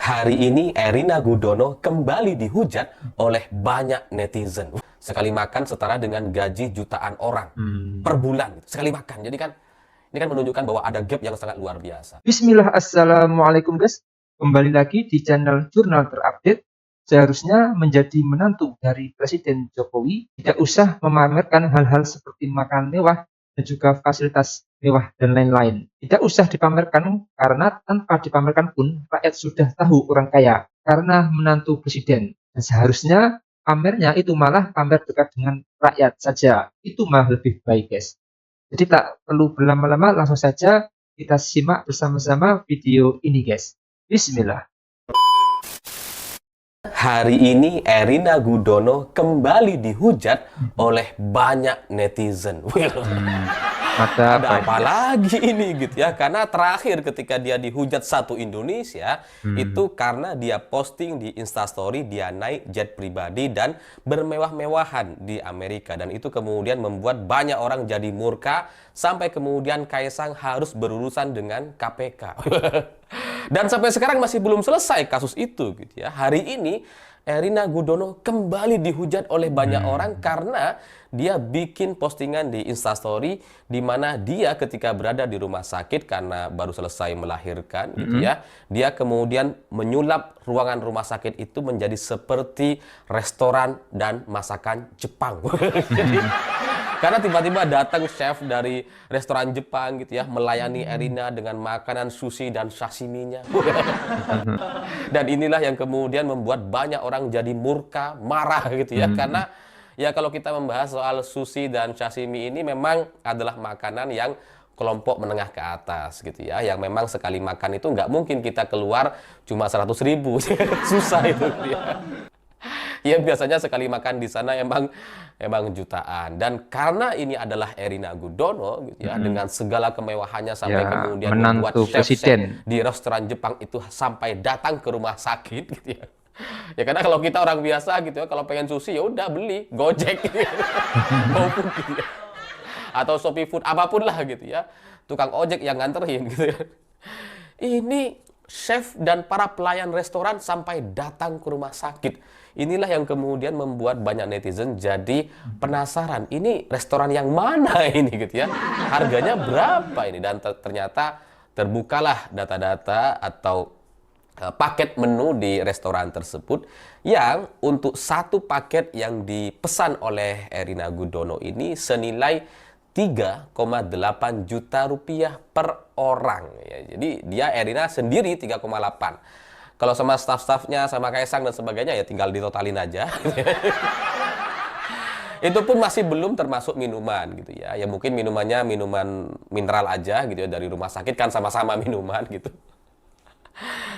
Hari ini Erina Gudono kembali dihujat oleh banyak netizen. Sekali makan setara dengan gaji jutaan orang per bulan. Sekali makan. Jadi kan ini kan menunjukkan bahwa ada gap yang sangat luar biasa. Bismillah, Assalamualaikum guys. Kembali lagi di channel Jurnal Terupdate. Seharusnya menjadi menantu dari Presiden Jokowi tidak usah memamerkan hal-hal seperti makan mewah dan juga fasilitas mewah dan lain-lain. Tidak usah dipamerkan karena tanpa dipamerkan pun rakyat sudah tahu orang kaya karena menantu presiden. Dan seharusnya pamernya itu malah pamer dekat dengan rakyat saja. Itu malah lebih baik guys. Jadi tak perlu berlama-lama, langsung saja kita simak bersama-sama video ini guys. Bismillah. Hari ini Erina Gudono kembali dihujat oleh banyak netizen. Ada Ada apa lagi ini gitu ya? Karena terakhir ketika dia dihujat satu Indonesia itu karena dia posting di Instastory dia naik jet pribadi dan bermewah-mewahan di Amerika, dan itu kemudian membuat banyak orang jadi murka sampai kemudian Kaisang harus berurusan dengan KPK. Dan sampai sekarang masih belum selesai kasus itu gitu ya. Hari ini Erina Gudono kembali dihujat oleh banyak orang karena dia bikin postingan di Instastory di mana dia ketika berada di rumah sakit karena baru selesai melahirkan gitu ya. Dia kemudian menyulap ruangan rumah sakit itu menjadi seperti restoran dan masakan Jepang. Jadi karena tiba-tiba datang chef dari restoran Jepang gitu ya, melayani Erina dengan makanan sushi dan sashiminya. Dan inilah yang kemudian membuat banyak orang jadi murka, marah gitu ya. Karena ya kalau kita membahas soal sushi dan sashimi ini memang adalah makanan yang kelompok menengah ke atas gitu ya. Yang memang sekali makan itu nggak mungkin kita keluar cuma 100.000. Susah itu ya. Ya biasanya sekali makan di sana emang jutaan. Dan karena ini adalah Erina Gudono gitu ya, dengan segala kemewahannya sampai Ya, kemudian membuat menantu chef-chef presiden. di restoran Jepang itu sampai datang ke rumah sakit gitu ya. Ya karena kalau kita orang biasa gitu ya, kalau pengen sushi ya udah beli Gojek gitu ya. GoFood gitu ya. Atau Shopee Food, apapun lah gitu ya. Tukang ojek yang nganterin gitu ya. Ini chef dan para pelayan restoran sampai datang ke rumah sakit. Inilah yang kemudian membuat banyak netizen jadi penasaran. Ini restoran yang mana ini gitu ya? Harganya berapa ini? Dan ternyata terbukalah data-data atau paket menu di restoran tersebut yang untuk satu paket yang dipesan oleh Erina Gudono ini senilai 3,8 juta rupiah per orang ya. Jadi dia Erina sendiri 3,8. Kalau sama staff-staffnya, sama Kaisang dan sebagainya ya tinggal ditotalin aja. Itu pun masih belum termasuk minuman gitu ya. Ya mungkin minumannya minuman mineral aja gitu ya, dari rumah sakit kan sama-sama minuman gitu.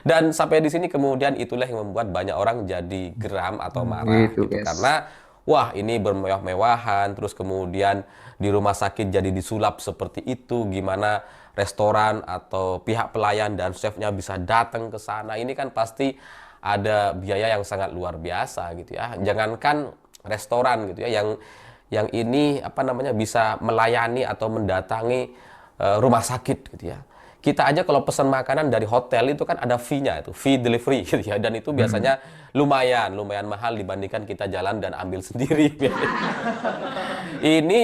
Dan sampai di sini kemudian itulah yang membuat banyak orang jadi geram atau marah Gitu gitu. guys. Karena wah ini bermewah-mewahan, terus kemudian di rumah sakit jadi disulap seperti itu, gimana restoran atau pihak pelayan dan chefnya bisa datang ke sana. Ini kan pasti ada biaya yang sangat luar biasa gitu ya. Jangankan restoran gitu ya, yang ini apa namanya bisa melayani atau mendatangi rumah sakit gitu ya. Kita aja kalau pesan makanan dari hotel itu kan ada fee-nya, itu fee delivery gitu ya, dan itu biasanya lumayan mahal dibandingkan kita jalan dan ambil sendiri. Ini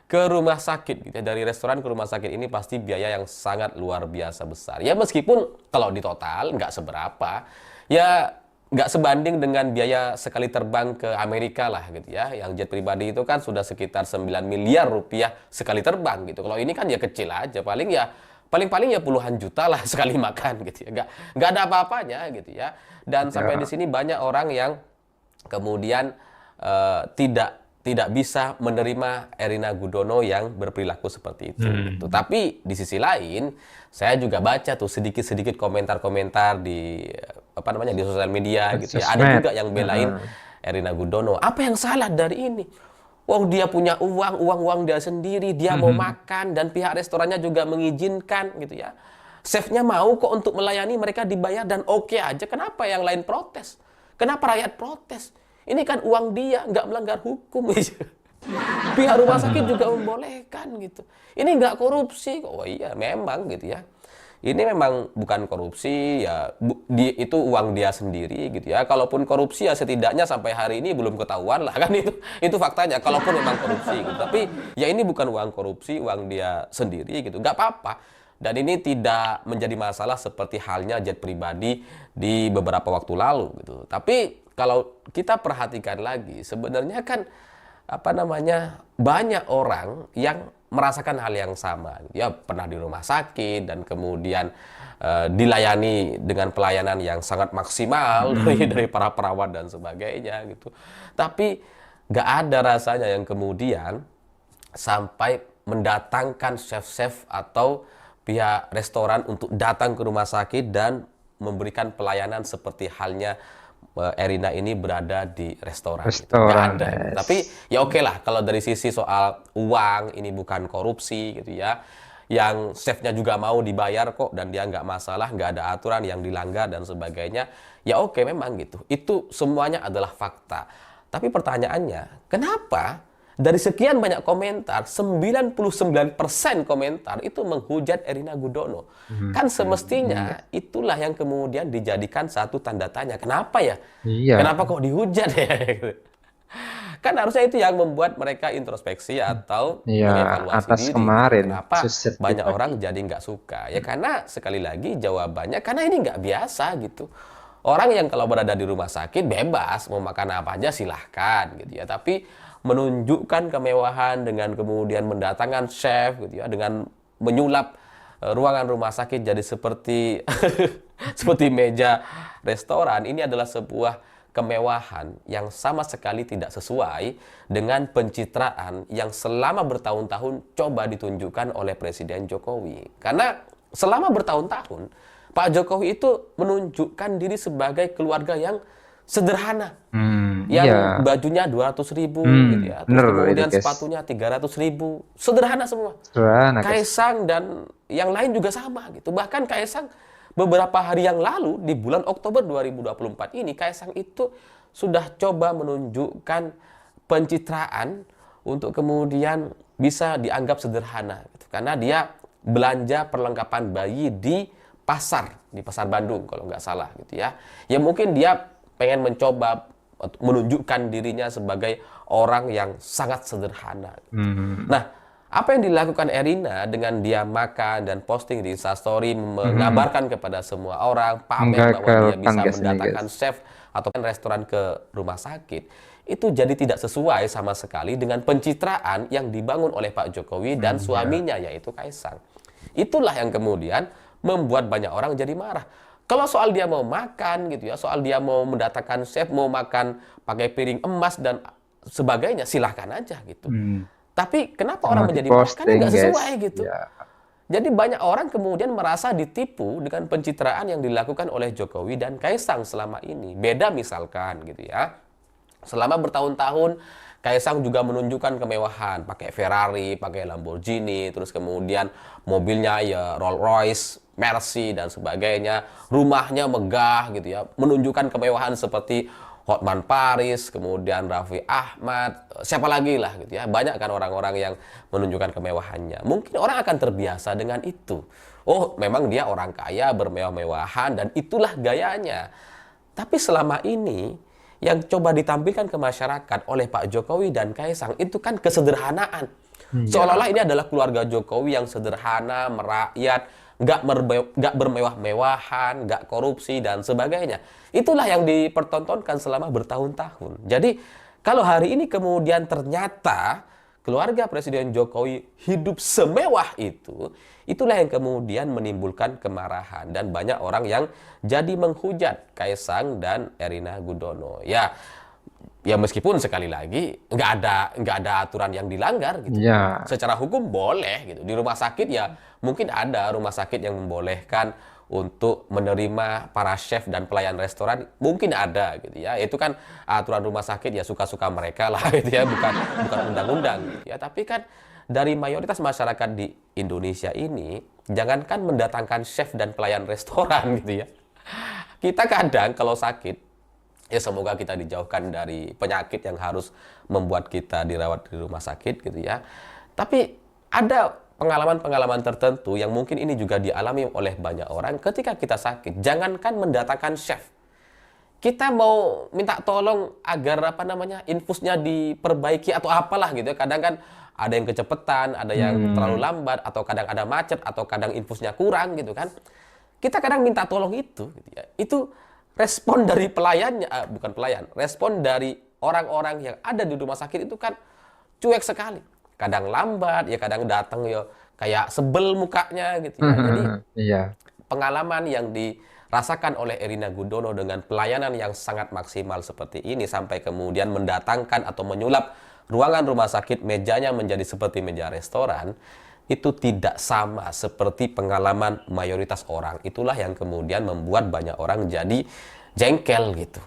ke rumah sakit gitu ya, dari restoran ke rumah sakit ini pasti biaya yang sangat luar biasa besar. Ya meskipun kalau di total nggak seberapa, ya nggak sebanding dengan biaya sekali terbang ke Amerika lah gitu ya. Yang jet pribadi itu kan sudah sekitar 9 miliar rupiah sekali terbang gitu. Kalau ini kan ya kecil aja, paling ya puluhan juta lah sekali makan gitu ya. Nggak ada apa-apanya gitu ya. Dan sampai di Ya, sini banyak orang yang kemudian tidak bisa menerima Erina Gudono yang berperilaku seperti itu. Gitu. Tapi di sisi lain, saya juga baca tuh sedikit-sedikit komentar-komentar di apa namanya di sosial media gitu ya. Ada sosmed. juga yang belain Erina Gudono. Apa yang salah dari ini? Wong dia punya uang dia sendiri, dia mau makan dan pihak restorannya juga mengizinkan gitu ya. Chefnya mau kok untuk melayani, mereka dibayar dan oke aja. Kenapa yang lain protes? Kenapa rakyat protes? Ini kan uang dia, nggak melanggar hukum. Pihak rumah sakit juga membolehkan gitu. Ini nggak korupsi. Oh iya, memang gitu ya. ini memang bukan korupsi ya, itu uang dia sendiri gitu ya. Kalaupun korupsi ya setidaknya sampai hari ini belum ketahuan lah kan, itu faktanya. Kalaupun memang korupsi gitu. Tapi ya ini bukan uang korupsi, uang dia sendiri gitu. Nggak apa-apa. Dan ini tidak menjadi masalah seperti halnya jet pribadi di beberapa waktu lalu gitu. Tapi kalau kita perhatikan lagi, sebenarnya kan apa namanya, banyak orang yang merasakan hal yang sama. Ya pernah di rumah sakit dan kemudian dilayani dengan pelayanan yang sangat maksimal dari para perawat dan sebagainya gitu. Tapi nggak ada rasanya yang kemudian sampai mendatangkan chef-chef atau pihak restoran untuk datang ke rumah sakit dan memberikan pelayanan seperti halnya Erina ini berada di restoran. Gitu. Nggak Restoran, ada. yes. Tapi ya oke lah kalau dari sisi soal uang ini bukan korupsi gitu ya. Yang chefnya juga mau dibayar kok dan dia nggak masalah, nggak ada aturan yang dilanggar dan sebagainya. Ya oke memang gitu. Itu semuanya adalah fakta. Tapi pertanyaannya, kenapa dari sekian banyak komentar, 99% komentar itu menghujat Erina Gudono. Kan semestinya itulah yang kemudian dijadikan satu tanda tanya. Kenapa ya? Iya. Kenapa kok dihujat ya? Kan harusnya itu yang membuat mereka introspeksi atau Iya, mengevaluasi atas diri. kemarin Kenapa kasus jet banyak pribadi. orang jadi nggak suka? Ya karena sekali lagi jawabannya karena ini nggak biasa gitu. Orang yang kalau berada di rumah sakit bebas mau makan apa aja silahkan gitu ya. Tapi menunjukkan kemewahan dengan kemudian mendatangkan chef gitu ya, dengan menyulap ruangan rumah sakit jadi seperti seperti meja restoran, ini adalah sebuah kemewahan yang sama sekali tidak sesuai dengan pencitraan yang selama bertahun-tahun coba ditunjukkan oleh Presiden Jokowi. Karena selama bertahun-tahun Pak Jokowi itu menunjukkan diri sebagai keluarga yang sederhana, yang Iya. bajunya 200.000 gitu ya, terus Bener itu, kemudian guys. sepatunya 300.000, sederhana semua. Sederhana, guys. Kaisang dan yang lain juga sama gitu. Bahkan Kaisang beberapa hari yang lalu di bulan Oktober 2024 ini, Kaisang itu sudah coba menunjukkan pencitraan untuk kemudian bisa dianggap sederhana gitu. Karena dia belanja perlengkapan bayi di pasar Bandung kalau nggak salah gitu ya. Ya mungkin dia pengen mencoba menunjukkan dirinya sebagai orang yang sangat sederhana. Nah, apa yang dilakukan Erina dengan dia makan dan posting di Instastory mengabarkan kepada semua orang, pamer bahwa dia Menggagalkan, bisa guys, ini, mendatangkan guys. chef atau restoran ke rumah sakit, itu jadi tidak sesuai sama sekali dengan pencitraan yang dibangun oleh Pak Jokowi dan Iya. suaminya yaitu Kaisang. Itulah yang kemudian membuat banyak orang jadi marah. Kalau soal dia mau makan gitu ya, soal dia mau mendatangkan chef, mau makan pakai piring emas dan sebagainya, silahkan aja gitu. Tapi kenapa Cuma orang menjadi marah? Karena diposting, nggak guys. sesuai gitu. Ya. Jadi banyak orang kemudian merasa ditipu dengan pencitraan yang dilakukan oleh Jokowi dan Kaisang selama ini. Beda misalkan gitu ya. Selama bertahun-tahun Kaisang juga menunjukkan kemewahan, pakai Ferrari, pakai Lamborghini, terus kemudian mobilnya ya Rolls Royce, Mercy dan sebagainya, rumahnya megah gitu ya, menunjukkan kemewahan seperti Hotman Paris, kemudian Raffi Ahmad, siapa lagi lah gitu ya. Banyak kan orang-orang yang menunjukkan kemewahannya. Mungkin orang akan terbiasa dengan itu. Oh, memang dia orang kaya, bermewah-mewahan dan itulah gayanya. Tapi selama ini yang coba ditampilkan ke masyarakat oleh Pak Jokowi dan Kaisang itu kan kesederhanaan. Iya. Seolah-olah ini adalah keluarga Jokowi yang sederhana, merakyat, nggak bermewah-mewahan, nggak korupsi dan sebagainya. Itulah yang dipertontonkan selama bertahun-tahun. Jadi kalau hari ini kemudian ternyata keluarga Presiden Jokowi hidup semewah itu, itulah yang kemudian menimbulkan kemarahan dan banyak orang yang jadi menghujat Kaisang dan Erina Gudono. Ya meskipun sekali lagi nggak ada aturan yang dilanggar gitu. Iya. Secara hukum boleh gitu. Di rumah sakit ya mungkin ada rumah sakit yang membolehkan untuk menerima para chef dan pelayan restoran, mungkin ada gitu ya. Itu kan aturan rumah sakit ya suka-suka mereka lah gitu ya, bukan undang-undang gitu ya. Tapi kan dari mayoritas masyarakat di Indonesia ini, jangankan mendatangkan chef dan pelayan restoran gitu ya. Kita kadang kalau sakit, ya semoga kita dijauhkan dari penyakit yang harus membuat kita dirawat di rumah sakit gitu ya. Tapi ada pengalaman-pengalaman tertentu yang mungkin ini juga dialami oleh banyak orang ketika kita sakit. Jangankan mendatangkan chef, kita mau minta tolong agar apa namanya infusnya diperbaiki atau apalah gitu ya. Kadang kan ada yang kecepatan, ada yang terlalu Hmm. lambat, atau kadang ada macet, atau kadang infusnya kurang gitu kan. Kita kadang minta tolong itu, gitu ya. Itu respon dari pelayannya, bukan pelayan, respon dari orang-orang yang ada di rumah sakit itu kan cuek sekali. Kadang lambat, ya kadang datang ya kayak sebel mukanya gitu ya. Jadi Iya. pengalaman yang dirasakan oleh Erina Gudono dengan pelayanan yang sangat maksimal seperti ini sampai kemudian mendatangkan atau menyulap ruangan rumah sakit mejanya menjadi seperti meja restoran, itu tidak sama seperti pengalaman mayoritas orang. Itulah yang kemudian membuat banyak orang jadi jengkel gitu.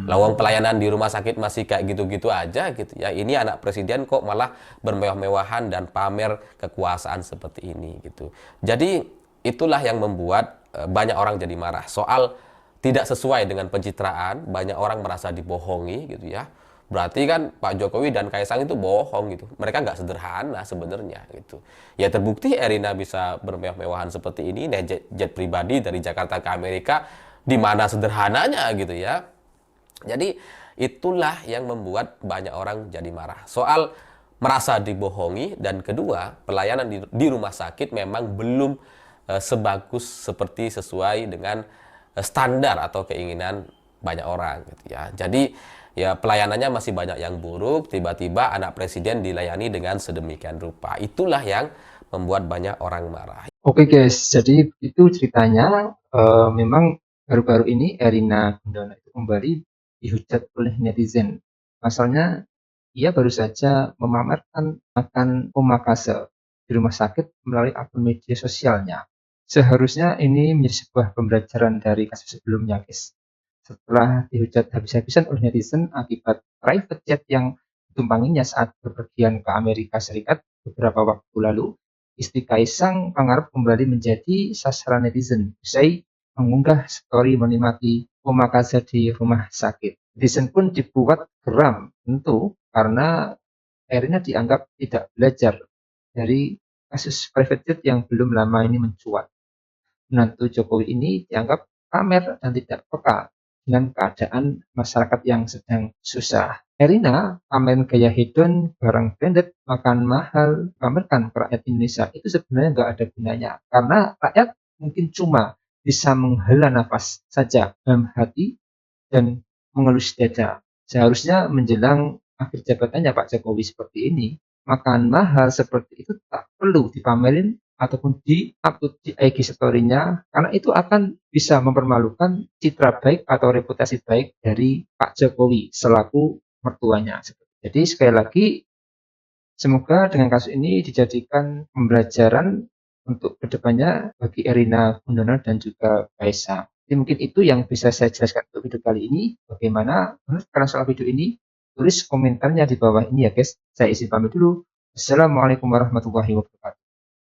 Lawang Hmm. pelayanan di rumah sakit masih kayak gitu-gitu aja gitu ya. Ini anak presiden kok malah bermewah-mewahan dan pamer kekuasaan seperti ini gitu. Jadi itulah yang membuat banyak orang jadi marah. Soal tidak sesuai dengan pencitraan, banyak orang merasa dibohongi gitu ya. Berarti kan Pak Jokowi dan Kaisang itu bohong gitu. Mereka nggak sederhana sebenarnya gitu. Ya terbukti Erina bisa bermewah-mewahan seperti ini, naik jet pribadi dari Jakarta ke Amerika, di mana sederhananya gitu ya. Jadi itulah yang membuat banyak orang jadi marah. Soal merasa dibohongi, dan kedua, pelayanan di rumah sakit memang belum sebagus seperti sesuai dengan standar atau keinginan banyak orang gitu ya. Jadi ya pelayanannya masih banyak yang buruk, tiba-tiba anak presiden dilayani dengan sedemikian rupa. Itulah yang membuat banyak orang marah. Oke guys, jadi itu ceritanya. Memang baru-baru ini Erina Gudono itu kembali dihujat oleh netizen. Pasalnya ia baru saja memamerkan makan omakase di rumah sakit melalui akun media sosialnya. Seharusnya ini menjadi sebuah pembelajaran dari kasus sebelumnya, guys. Setelah dihujat habis-habisan oleh netizen akibat private jet yang ditumpanginya saat bepergian ke Amerika Serikat beberapa waktu lalu, istri Kaisang Pangarep kembali menjadi sasaran netizen usai mengunggah story menikmati omakase di rumah sakit. Netizen pun dibuat geram tentu karena akhirnya dianggap tidak belajar dari kasus private jet yang belum lama ini mencuat. Menantu Jokowi ini dianggap pamer dan tidak peka dengan keadaan masyarakat yang sedang susah. Erina pamer gaya hedon, barang branded, makan mahal, pamerkan ke rakyat Indonesia itu sebenarnya nggak ada gunanya karena rakyat mungkin cuma bisa menghela nafas saja dalam hati dan mengelus dada. Seharusnya menjelang akhir jabatannya Pak Jokowi seperti ini, makan mahal seperti itu tak perlu dipamerin ataupun di-upload di IG story-nya karena itu akan bisa mempermalukan citra baik atau reputasi baik dari Pak Jokowi selaku mertuanya. Jadi sekali lagi semoga dengan kasus ini dijadikan pembelajaran untuk kedepannya bagi Erina Gudono dan juga Kaisang. Jadi mungkin itu yang bisa saya jelaskan untuk video kali ini. Bagaimana menurut kalian soal video ini? Tulis komentarnya di bawah ini ya guys. Saya izin pamit dulu. Assalamualaikum warahmatullahi wabarakatuh.